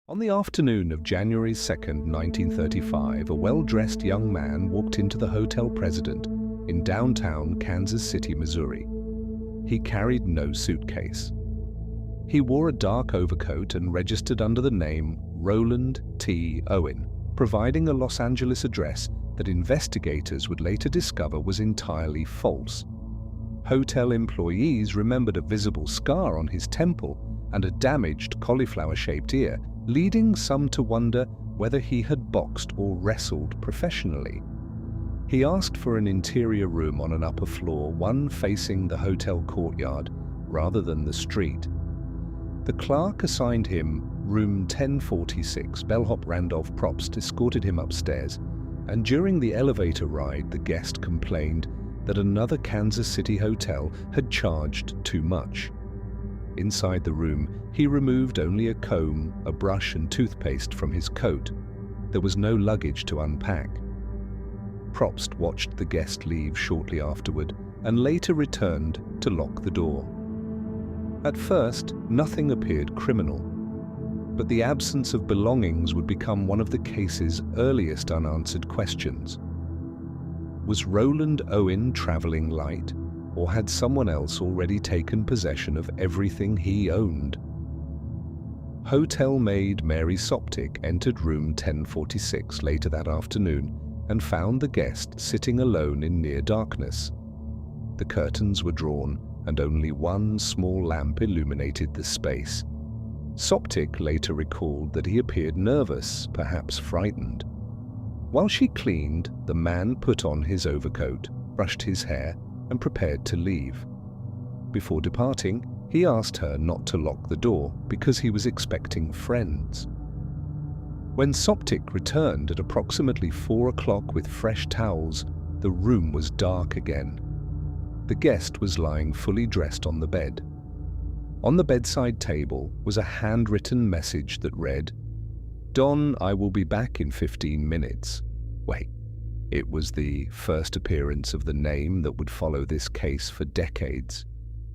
On the afternoon of January 2nd, 1935, a well-dressed young man walked into the Hotel President in downtown Kansas City, Missouri. He carried no suitcase. He wore a dark overcoat and registered under the name Roland T. Owen, providing a Los Angeles address that investigators would later discover was entirely false. Hotel employees remembered a visible scar on his temple and a damaged cauliflower-shaped ear, leading some to wonder whether he had boxed or wrestled professionally. He asked for an interior room on an upper floor, one facing the hotel courtyard rather than the street. The clerk assigned him room 1046. Bellhop Randolph Probst escorted him upstairs, and during the elevator ride, the guest complained that another Kansas City hotel had charged too much. Inside the room, he removed only a comb, a brush, and toothpaste from his coat. There was no luggage to unpack. Probst watched the guest leave shortly afterward and later returned to lock the door. At first, nothing appeared criminal, but the absence of belongings would become one of the case's earliest unanswered questions. Was Roland Owen traveling light, or had someone else already taken possession of everything he owned? Hotel maid Mary Soptic entered room 1046 later that afternoon and found the guest sitting alone in near darkness. The curtains were drawn and only one small lamp illuminated the space. Soptic later recalled that he appeared nervous, perhaps frightened. While she cleaned, the man put on his overcoat, brushed his hair, and prepared to leave. Before departing, he asked her not to lock the door because he was expecting friends. When Soptic returned at approximately 4 o'clock with fresh towels, the room was dark again. The guest was lying fully dressed on the bed. On the bedside table was a handwritten message that read, "Don, I will be back in 15 minutes. Wait, it was the first appearance of the name that would follow this case for decades.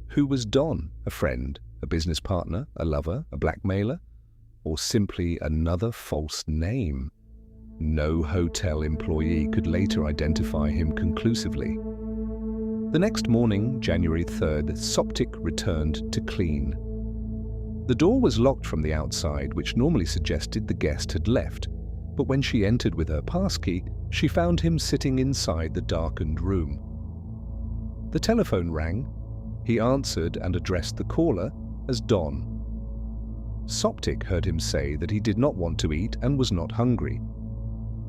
Who was Don? A friend, a business partner, a lover, a blackmailer, or simply another false name? No hotel employee could later identify him conclusively. The next morning, January 3rd, Soptic returned to clean. The door was locked from the outside, which normally suggested the guest had left, but when she entered with her passkey, she found him sitting inside the darkened room. The telephone rang. He answered and addressed the caller as Don. Soptic heard him say that he did not want to eat and was not hungry.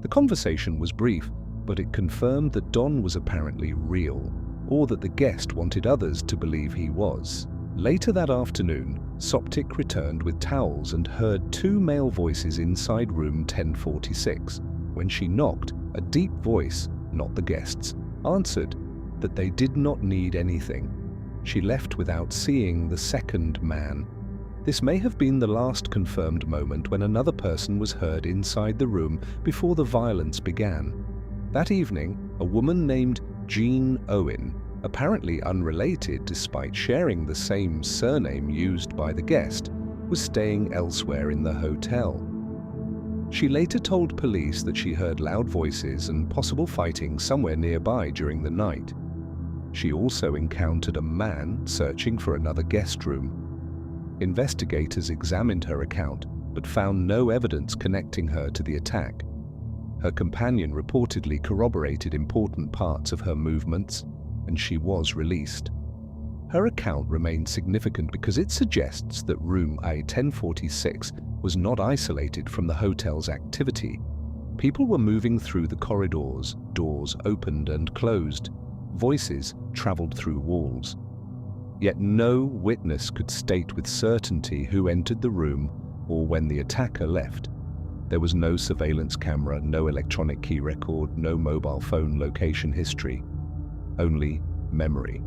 The conversation was brief, but it confirmed that Don was apparently real, or that the guest wanted others to believe he was. Later that afternoon, Soptic returned with towels and heard 2 male voices inside room 1046. When she knocked, a deep voice, not the guest's, answered that they did not need anything. She left without seeing the second man. This may have been the last confirmed moment when another person was heard inside the room before the violence began. That evening, a woman named Jean Owen, apparently unrelated despite sharing the same surname used by the guest, was staying elsewhere in the hotel. She later told police that she heard loud voices and possible fighting somewhere nearby during the night. She also encountered a man searching for another guest room. Investigators examined her account but found no evidence connecting her to the attack. Her companion reportedly corroborated important parts of her movements, and she was released. Her account remains significant because it suggests that room A1046 was not isolated from the hotel's activity. People were moving through the corridors, doors opened and closed, voices traveled through walls. Yet no witness could state with certainty who entered the room or when the attacker left. There was no surveillance camera, no electronic key record, no mobile phone location history. Only memory.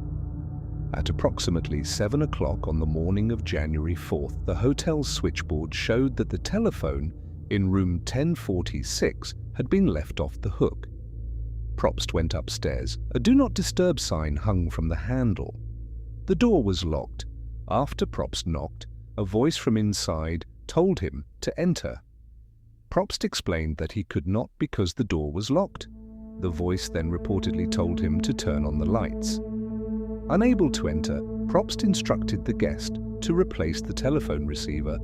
At approximately 7 o'clock on the morning of January 4th, the hotel's switchboard showed that the telephone in room 1046 had been left off the hook. Probst went upstairs. A "Do Not Disturb" sign hung from the handle. The door was locked. After Probst knocked, a voice from inside told him to enter. Probst explained that he could not because the door was locked. The voice then reportedly told him to turn on the lights. Unable to enter, Probst instructed the guest to replace the telephone receiver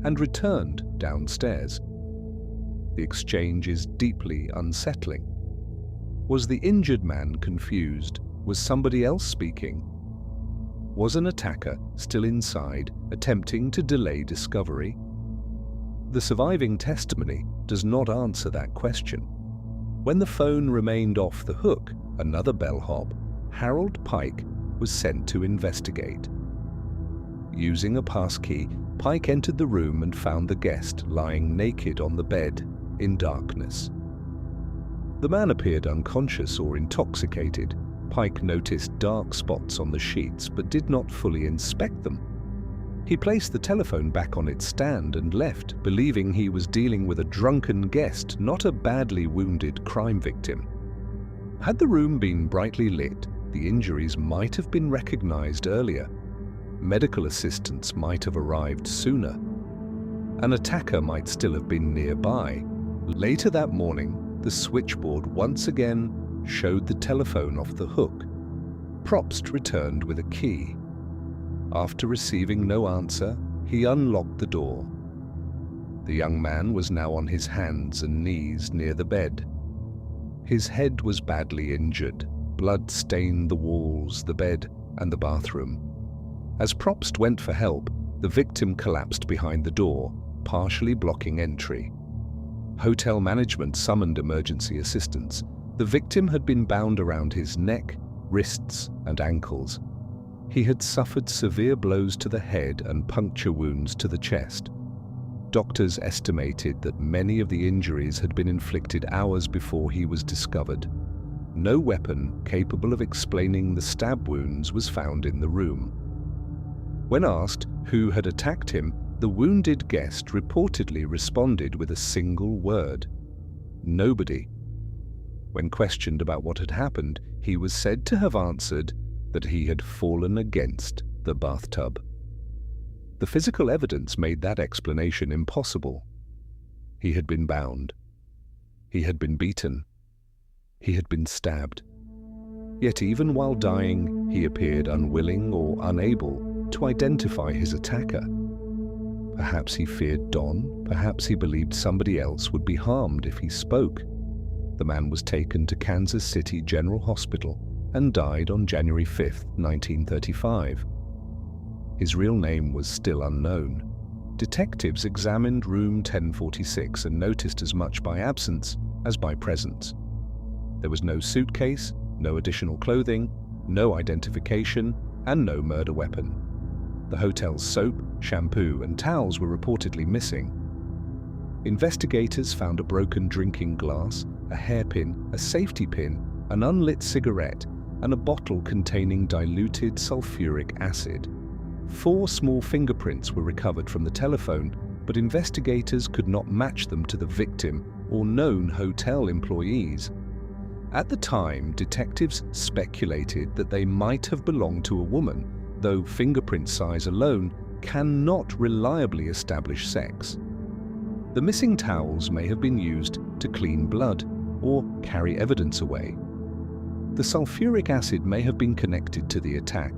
and returned downstairs. The exchange is deeply unsettling. Was the injured man confused? Was somebody else speaking? Was an attacker still inside, attempting to delay discovery? The surviving testimony does not answer that question. When the phone remained off the hook, another bellhop, Harold Pike, was sent to investigate. Using a passkey, Pike entered the room and found the guest lying naked on the bed in darkness. The man appeared unconscious or intoxicated. Pike noticed dark spots on the sheets but did not fully inspect them. He placed the telephone back on its stand and left, believing he was dealing with a drunken guest, not a badly wounded crime victim. Had the room been brightly lit, the injuries might have been recognized earlier. Medical assistance might have arrived sooner. An attacker might still have been nearby. Later that morning, the switchboard once again showed the telephone off the hook. Probst returned with a key. After receiving no answer, he unlocked the door. The young man was now on his hands and knees near the bed. His head was badly injured. Blood stained the walls, the bed, and the bathroom. As Probst went for help, the victim collapsed behind the door, partially blocking entry. Hotel management summoned emergency assistance. The victim had been bound around his neck, wrists, and ankles. He had suffered severe blows to the head and puncture wounds to the chest. Doctors estimated that many of the injuries had been inflicted hours before he was discovered. No weapon capable of explaining the stab wounds was found in the room. When asked who had attacked him, the wounded guest reportedly responded with a single word: nobody. When questioned about what had happened, he was said to have answered that he had fallen against the bathtub. The physical evidence made that explanation impossible. He had been bound. He had been beaten. He had been stabbed. Yet even while dying, he appeared unwilling or unable to identify his attacker. Perhaps he feared Don, perhaps he believed somebody else would be harmed if he spoke. The man was taken to Kansas City General Hospital and died on January 5, 1935. His real name was still unknown. Detectives examined room 1046 and noticed as much by absence as by presence. There was no suitcase, no additional clothing, no identification, and no murder weapon. The hotel's soap, shampoo, and towels were reportedly missing. Investigators found a broken drinking glass, a hairpin, a safety pin, an unlit cigarette, and a bottle containing diluted sulfuric acid. 4 small fingerprints were recovered from the telephone, but investigators could not match them to the victim or known hotel employees. At the time, detectives speculated that they might have belonged to a woman, though fingerprint size alone cannot reliably establish sex. The missing towels may have been used to clean blood or carry evidence away. The sulfuric acid may have been connected to the attack,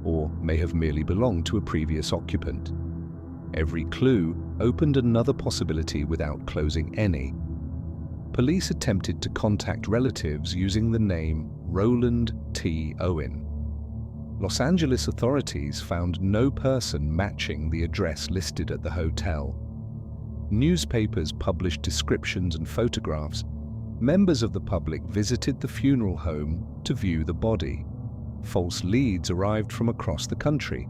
or may have merely belonged to a previous occupant. Every clue opened another possibility without closing any. Police attempted to contact relatives using the name Roland T. Owen. Los Angeles authorities found no person matching the address listed at the hotel. Newspapers published descriptions and photographs. Members of the public visited the funeral home to view the body. False leads arrived from across the country.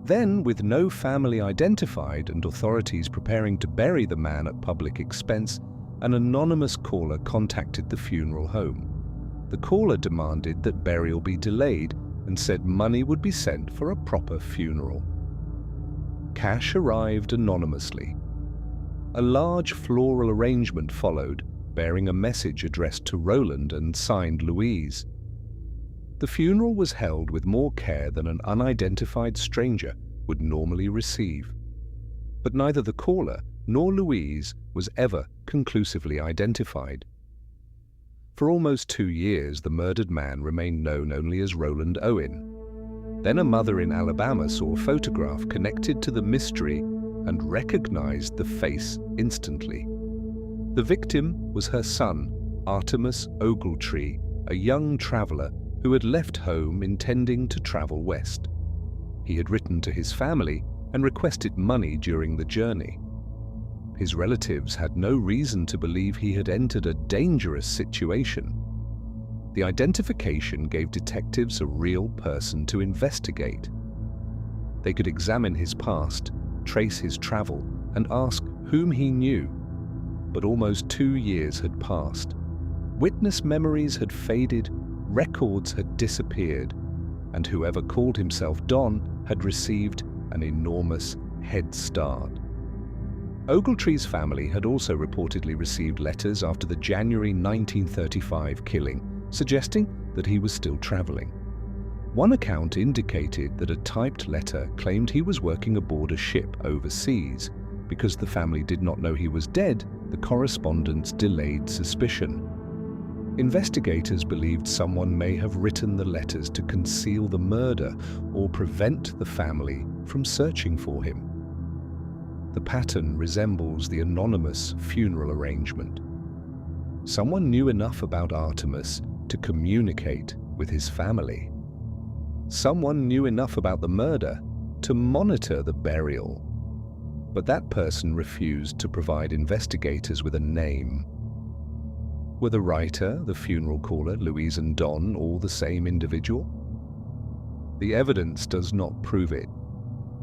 Then, with no family identified and authorities preparing to bury the man at public expense, an anonymous caller contacted the funeral home. The caller demanded that burial be delayed and said money would be sent for a proper funeral. Cash arrived anonymously. A large floral arrangement followed, bearing a message addressed to Roland and signed Louise. The funeral was held with more care than an unidentified stranger would normally receive. but neither the caller nor Louise was ever conclusively identified. For almost 2 years, the murdered man remained known only as Roland Owen. Then a mother in Alabama saw a photograph connected to the mystery and recognized the face instantly. The victim was her son, Artemus Ogletree, a young traveler who had left home intending to travel west. He had written to his family and requested money during the journey. His relatives had no reason to believe he had entered a dangerous situation. The identification gave detectives a real person to investigate. They could examine his past, trace his travel, and ask whom he knew. But almost 2 years had passed. Witness memories had faded, records had disappeared, and whoever called himself Don had received an enormous head start. Ogletree's family had also reportedly received letters after the January 1935 killing, suggesting that he was still traveling. One account indicated that a typed letter claimed he was working aboard a ship overseas. Because the family did not know he was dead, the correspondence delayed suspicion. Investigators believed someone may have written the letters to conceal the murder or prevent the family from searching for him. The pattern resembles the anonymous funeral arrangement. Someone knew enough about Artemus to communicate with his family. Someone knew enough about the murder to monitor the burial. But that person refused to provide investigators with a name. Were the writer, the funeral caller, Louise and Don all the same individual? The evidence does not prove it,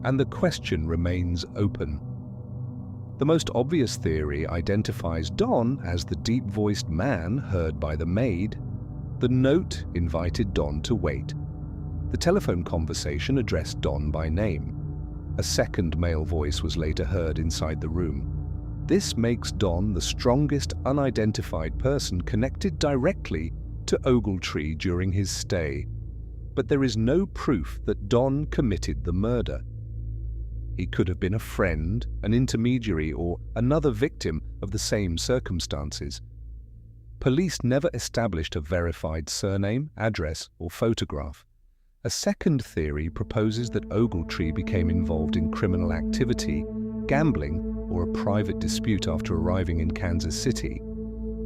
and the question remains open. The most obvious theory identifies Don as the deep-voiced man heard by the maid. The note invited Don to wait. The telephone conversation addressed Don by name. A second male voice was later heard inside the room. This makes Don the strongest unidentified person connected directly to Ogletree during his stay. But there is no proof that Don committed the murder. He could have been a friend, an intermediary, or another victim of the same circumstances. Police never established a verified surname, address, or photograph. A second theory proposes that Ogletree became involved in criminal activity, gambling, or a private dispute after arriving in Kansas City.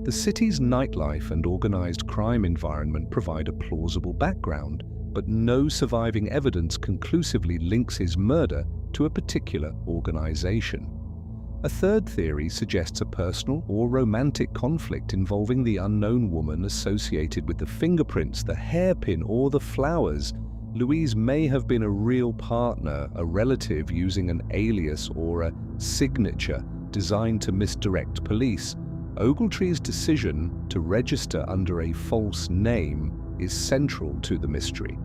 The city's nightlife and organized crime environment provide a plausible background, but no surviving evidence conclusively links his murder to a particular organization. A third theory suggests a personal or romantic conflict involving the unknown woman associated with the fingerprints, the hairpin, or the flowers. Louise may have been a real partner, a relative using an alias or a signature designed to misdirect police. Ogletree's decision to register under a false name is central to the mystery.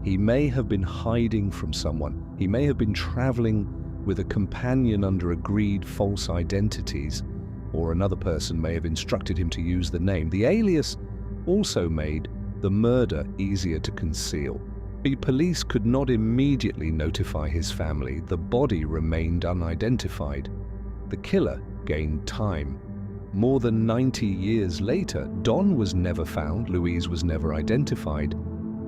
He may have been hiding from someone. He may have been traveling with a companion under agreed false identities, or another person may have instructed him to use the name. The alias also made the murder easier to conceal. The police could not immediately notify his family. The body remained unidentified. The killer gained time. More than 90 years later, Don was never found, Louise was never identified.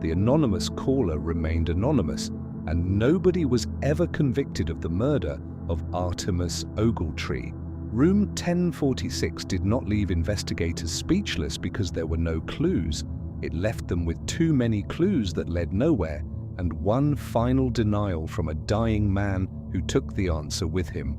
The anonymous caller remained anonymous, and nobody was ever convicted of the murder of Artemus Ogletree. Room 1046 did not leave investigators speechless because there were no clues. It left them with too many clues that led nowhere, and one final denial from a dying man who took the answer with him.